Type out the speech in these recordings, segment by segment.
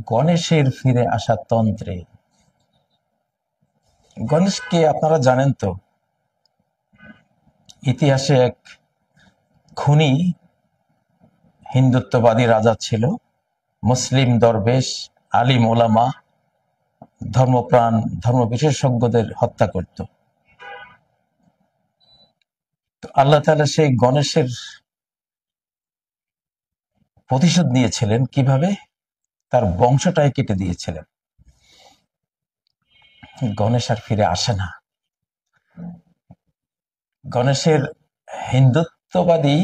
গণেশের ফিরে আসা তন্ত্রে। গণেশকে আপনারা জানেন তো, ইতিহাসে এক খুনি হিন্দুত্ববাদী রাজা ছিল। মুসলিম দরবেশ, আলিম ওলামা, ধর্মপ্রাণ, ধর্ম বিশেষজ্ঞদের হত্যা করত। আল্লাহ তাআলা সেই গণেশের প্রতিশোধ নিয়েছিলেন কিভাবে? তার বংশটাই কেটে দিয়েছিলেন। গণেশ আর ফিরে আসে না। গণেশের হিন্দুত্ববাদী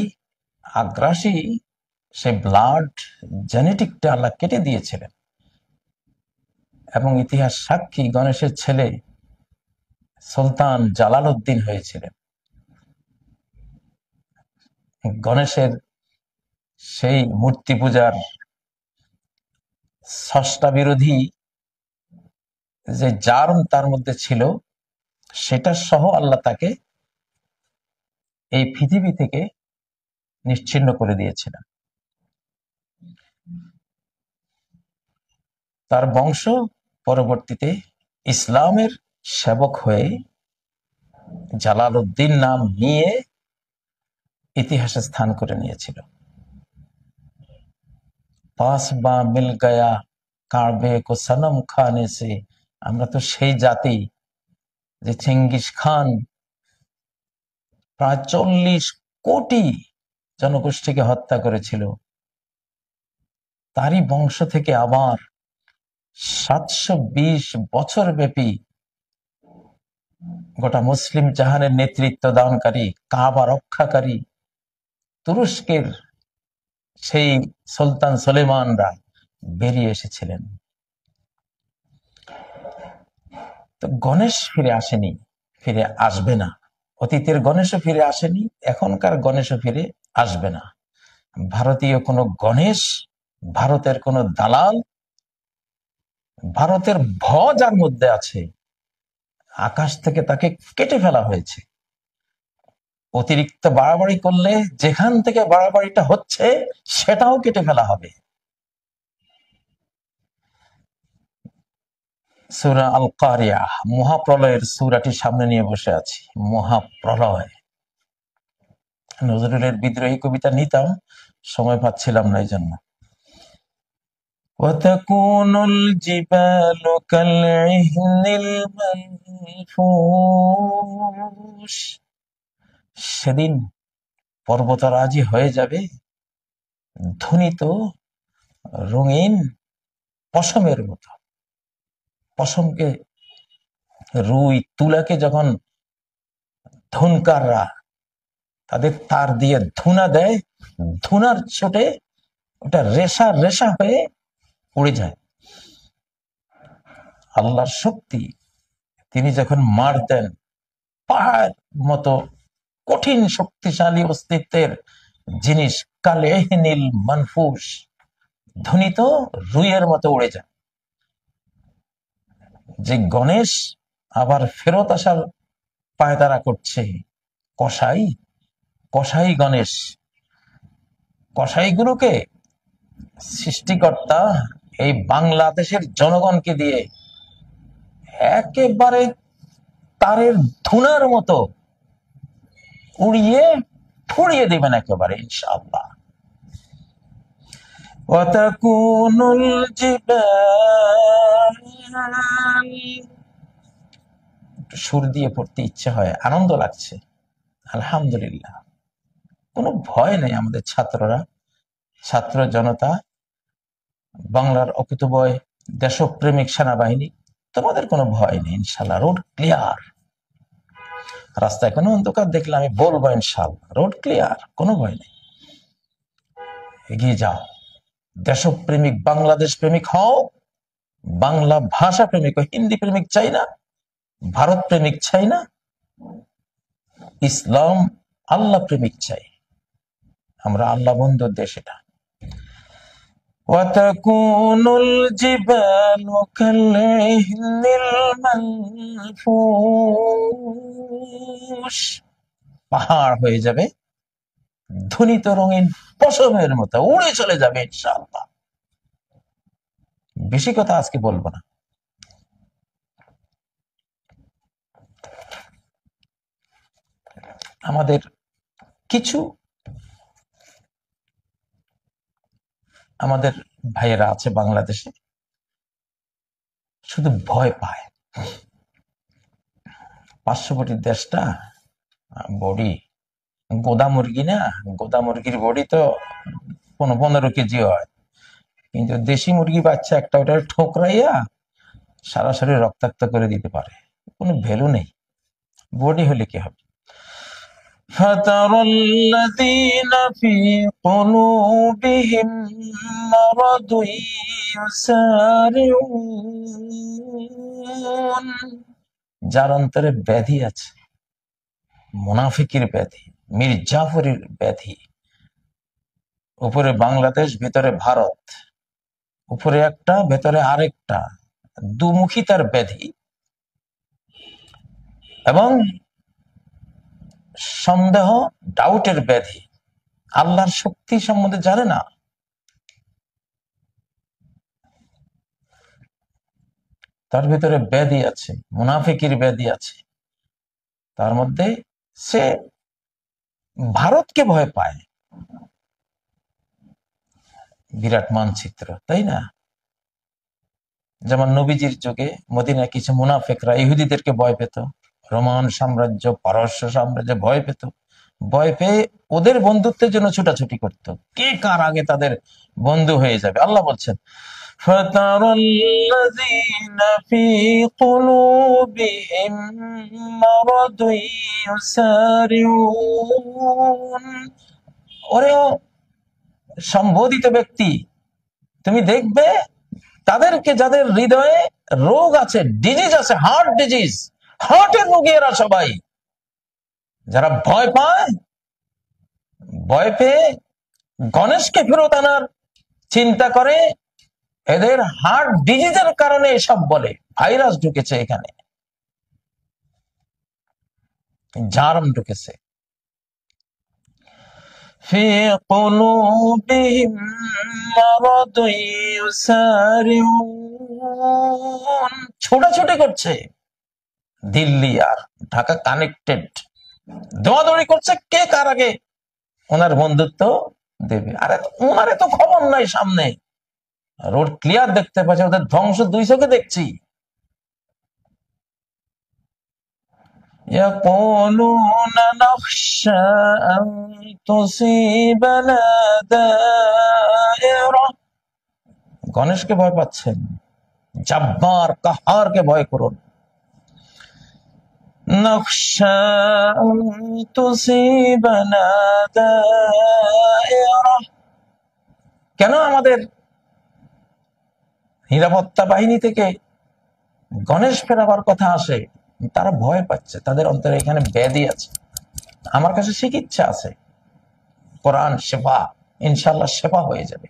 আগ্রাসী সে ব্লাড জেনেটিকটা আল্লাহ কেটে দিয়েছিলেন। এবং ইতিহাস সাক্ষী, গণেশের ছেলে সুলতান জালালউদ্দিন হয়েছিলেন। গণেশের সেই মূর্তি পূজার স্রষ্টা বিরোধী যে জার্ম তার মধ্যে ছিল, সেটা সহ আল্লাহ তাকে এই পৃথিবী থেকে নিশ্চিহ্ন করে দিয়েছিলেন। তার বংশ পরবর্তীতে ইসলামের সেবক হয়ে জালালউদ্দিন নাম নিয়ে ইতিহাসে স্থান করে নিয়েছিল। পাস বা মিল গয়া কাবে কো সনম খানে সে, আমরা তো সেই জাতি যে চেঙ্গিস খান প্রায় 40 কোটি জনগোষ্ঠীকে হত্যা করেছিল, তারই বংশ থেকে আবার 720 বছর ব্যাপী গোটা মুসলিম জাহানের নেতৃত্ব দানকারী, কাবা রক্ষাকারী তুরস্কের সেই সুলতান সুলেমানরা বেরিয়ে এসেছিলেন। তো গণেশ ফিরে আসেনি, ফিরে আসবে না। অতীতের গণেশও ফিরে আসেনি, এখনকার গণেশও ফিরে আসবে না। ভারতীয় কোন গণেশ, ভারতের কোন দালাল, ভারতের ভ যার মধ্যে আছে, আকাশ থেকে তাকে কেটে ফেলা হয়েছে। অতিরিক্ত বাড়াবাড়ি করলে যেখান থেকে বাড়াবাড়িটা হচ্ছে সেটাও কেটে ফেলা হবে। সূরা আল কারিয়াহ, মহাপ্রলয়ের সূরাটি সামনে নিয়ে বসে আছি। মহাপ্রলয়, নজরুলের বিদ্রোহী কবিতা নিতাম, সময় পাচ্ছিলাম না, এই জন্য। وتكون الجبال كالعهن المنفوش, সেদিন পর্বতরাজি হয়ে যাবে ধ্বনিত রঙিন পশমের মতো। পশমকে, রুই তুলাকে যখন ধুনকাররা তাদের তার দিয়ে ধুনা দেয়, ধুনার ছোটে ওটা রেশা রেশা হয়ে উড়ে যায়। আল্লাহর শক্তি, তিনি যখন মার দেন, পাহাড় মতো কঠিন শক্তিশালী অস্তিত্বের জিনিস কালেহনিল মানফুস ধ্বনিত রুইয়ের মতো উড়ে যায়। যে গণেশ আবার ফেরত আসার পায়তারা করছে, কসাই, কসাই গণেশ, কসাইগুলোকে সৃষ্টিকর্তা এই বাংলাদেশের জনগণকে দিয়ে একেবারে তারের ধুনার মতো উড়িয়ে ফুড়িয়ে দিবেন একেবারে, ইনশাআল্লাহ। ওয়াতাকুনুল জিবাল, সুর দিয়ে পড়তে ইচ্ছে হয়, আনন্দ লাগছে, আলহামদুলিল্লাহ। কোনো ভয় নেই আমাদের ছাত্ররা, ছাত্র জনতা, বাংলার অকুতোভয় দেশপ্রেমিক সেনাবাহিনী, তোমাদের কোনো ভয় নেই ইনশাল্লাহ। রোড ক্লিয়ার, রাস্তায় কোনো অন্ধকার দেখলে আমি বলবো ইনশাল্লাহ রোড ক্লিয়ার, কোনো ভয় নেই। এগিয়ে যাও, দেশপ্রেমিক, বাংলাদেশ প্রেমিক হও, বাংলা ভাষা প্রেমিক, হিন্দি প্রেমিক চাই না, ভারত প্রেমিক চাই না, ইসলাম আল্লাহ প্রেমিক চাই। আমরা আল্লাহ বন্ধুর দেশ এটা। وتكون الجبال كالعهن المنفوش, পাহাড় হয়ে যাবে ধ্বনিত রঙিন পশমের মতো, উড়ে চলে যাবে ইনশাআল্লাহ। বেশি কথা আজকে বলবো না। আমাদের কিছু আমাদের ভাইয়েরা আছে বাংলাদেশে, শুধু ভয় পায়। 500 কোটির দেশটা, বডি গোদা মুরগি না, গোদা মুরগির বডি তো 15 কেজি হয়, কিন্তু দেশি মুরগি বাচ্চা একটা ওটা ঠোকরাইয়া সারা শরীর রক্তাক্ত করে দিতে পারে, কোনো ভ্যালু নেই। বডি হলে কি হবে? فترى الذين في قلوبهم مرض يسارعون, যার অন্তরে ব্যাধি আছে, মুনাফিকের ব্যাধি, মীর জাফরের ব্যাধি। উপরে বাংলাদেশ, ভিতরে ভারত, উপরে একটা ভেতরে আরেকটা, দুমুখী তার ব্যাধি। এবং সন্দেহ, ডাউটের ব্যাধি, আল্লাহর শক্তি সম্বন্ধে জানে না। তার ভিতরে ব্যাধি আছে, মুনাফিকের ব্যাধি আছে। তার মধ্যে সে ভারতকে ভয় পায়। বিরাট মানচিত্র, তাই না? যেমন নবীজির যুগে মদিনায় কিছু মুনাফিকরা ইহুদিদেরকে ভয় পেত, রোমান সাম্রাজ্য, পারস্য সাম্রাজ্য ভয় পেত। ভয় পেয়ে ওদের বন্ধুত্বের জন্য ছুটাছুটি করত, কে কার আগে তাদের বন্ধু হয়ে যাবে। আল্লাহ বলছেন, فَتَرَى الَّذِينَ فِي قُلُوبِهِم مَّرَضٌ يُسَارِعُونَ। ওরেও সম্বোধিত ব্যক্তি, তুমি দেখবে তাদেরকে যাদের হৃদয়ে রোগ আছে, ডিজিজ আছে, হার্ট ডিজিজ, হার্টের রোগী এরা সবাই। যারা ভয় পায়, ভয় পেয়ে গণেশকে ফেরত আনার চিন্তা করে, এদের হার্ট ডিজিজের কারণে এসব বলে। ভাইরাস ঢুকেছে এখানে, জার্ম ঢুকেছে। في قلوبهم مرض يسارعون, ছোটাছুটি করছে। দিল্লি আর ঢাকা কানেক্টেড, দৌড়াদৌড়ি করছে কে কার আগে ওনার বন্ধুত্ব দেবে। আরে ওনারে তো খবর নাই, সামনে রোড ক্লিয়ার দেখতে পাচ্ছে, ওদের ধ্বংস 2 চোখে দেখছি। يقولون نخشى أن تصيبنا دائرة, গণেশকে ভয় পাচ্ছেন, জব্বার কাহারকে ভয় করুন। نخشى أن تصيبنا دائرة, কেন আমাদের নিরাপত্তা বাহিনী থেকে গণেশ ফেরাবার কথা আসে? তারা ভয় পাচ্ছে, তাদের অন্তরে এখানে ব্যাধি আছে। আমার কাছে চিকিৎসা আছে, কোরআন শেফা, ইনশাআল্লাহ শেফা হয়ে যাবে।